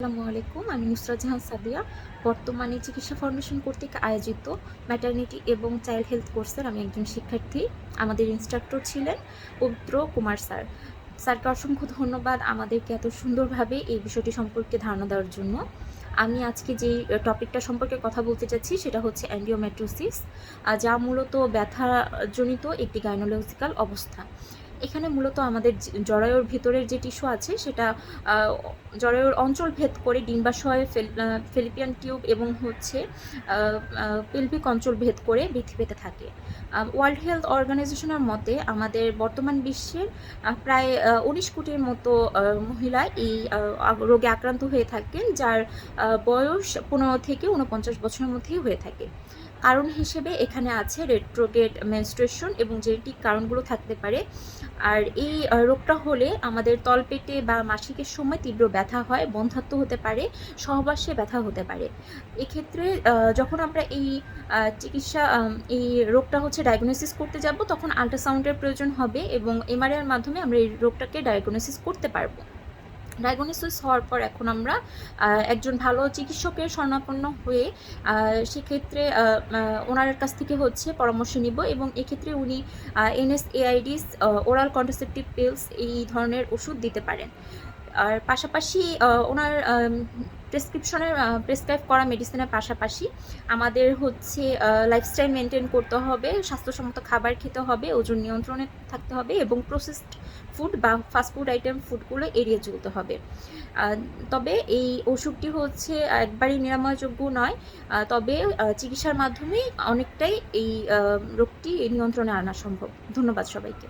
আসসালামু আলাইকুম। আমি নুসরাত জাহান সাদিয়া। বর্তমানে চিকিৎসা ফাউন্ডেশন কর্তৃক আয়োজিত ম্যাটারনিটি এবং চাইল্ড হেলথ কোর্সের আমি একজন শিক্ষার্থী। আমাদের ইনস্ট্রাক্টর ছিলেন পবিত্র কুমার স্যার। স্যারকে অসংখ্য ধন্যবাদ আমাদেরকে এত সুন্দরভাবে এই বিষয়টি সম্পর্কে ধারণা দেওয়ার জন্য। আমি আজকে যেই টপিকটা সম্পর্কে কথা বলতে চাচ্ছি সেটা হচ্ছে এন্ডোমেট্রিওসিস, যা মূলত ব্যথাজনিত একটি গাইনোলজিক্যাল অবস্থা। এখানে মূলত আমাদের জরায়ুর ভিতরের যে টিস্যু আছে সেটা জরায়ুর অঞ্চল ভেদ করে ডিম্বাশয়, ফেলিপিয়ান টিউব এবং হচ্ছে পেলভিক অঞ্চল ভেদ করে বৃদ্ধি পেতে থাকে। ওয়ার্ল্ড হেলথ অর্গানাইজেশনের মতে আমাদের বর্তমান বিশ্বের প্রায় 19 কোটির মতো মহিলা এই রোগে আক্রান্ত হয়ে থাকেন, যার বয়স 15 থেকে 49 বছরের মধ্যেই হয়ে থাকে। কারণ হিসেবে এখানে আছে রেট্রোগেড মেনস্ট্রুয়েশন এবং জেনেটিক কারণগুলো থাকতে পারে। আর এই রোগটা হলে আমাদের তলপেটে বা মাসিকের সময় তীব্র ব্যথা হয়, বন্ধ্যাত্ব হতে পারে, সহবাসে ব্যথা হতে পারে। এক্ষেত্রে যখন আমরা এই রোগটা হচ্ছে ডায়াগনোসিস করতে যাব, তখন আল্ট্রাসাউন্ডের প্রয়োজন হবে এবং এমআরআইয়ের মাধ্যমে আমরা এই রোগটাকে ডায়াগনোসিস করতে পারবো। ডায়াগনোসিস হওয়ার পর এখন আমরা একজন ভালো চিকিৎসকের শরণাপন্ন হয়ে সেক্ষেত্রে ওনার কাছ থেকে হচ্ছে পরামর্শ নিব এবং এক্ষেত্রে উনি এনএসএআইডিস, ওরাল কন্ট্রাসেপটিভ পিলস এই ধরনের ওষুধ দিতে পারেন। আর পাশাপাশি ওনার প্রেসক্রাইব করা মেডিসিনের পাশাপাশি আমাদের হচ্ছে লাইফস্টাইল মেনটেন করতে হবে, স্বাস্থ্যসম্মত খাবার খেতে হবে, ওজন নিয়ন্ত্রণে থাকতে হবে এবং প্রসেসড ফুড বা ফাস্টফুড আইটেম ফুডগুলো এড়িয়ে চলতে হবে। তবে এই ওষুধটি হচ্ছে একবারই নিরাময়যোগ্য নয়, তবে চিকিৎসার মাধ্যমে অনেকটাই এই রোগটি নিয়ন্ত্রণে আনা সম্ভব। ধন্যবাদ সবাইকে।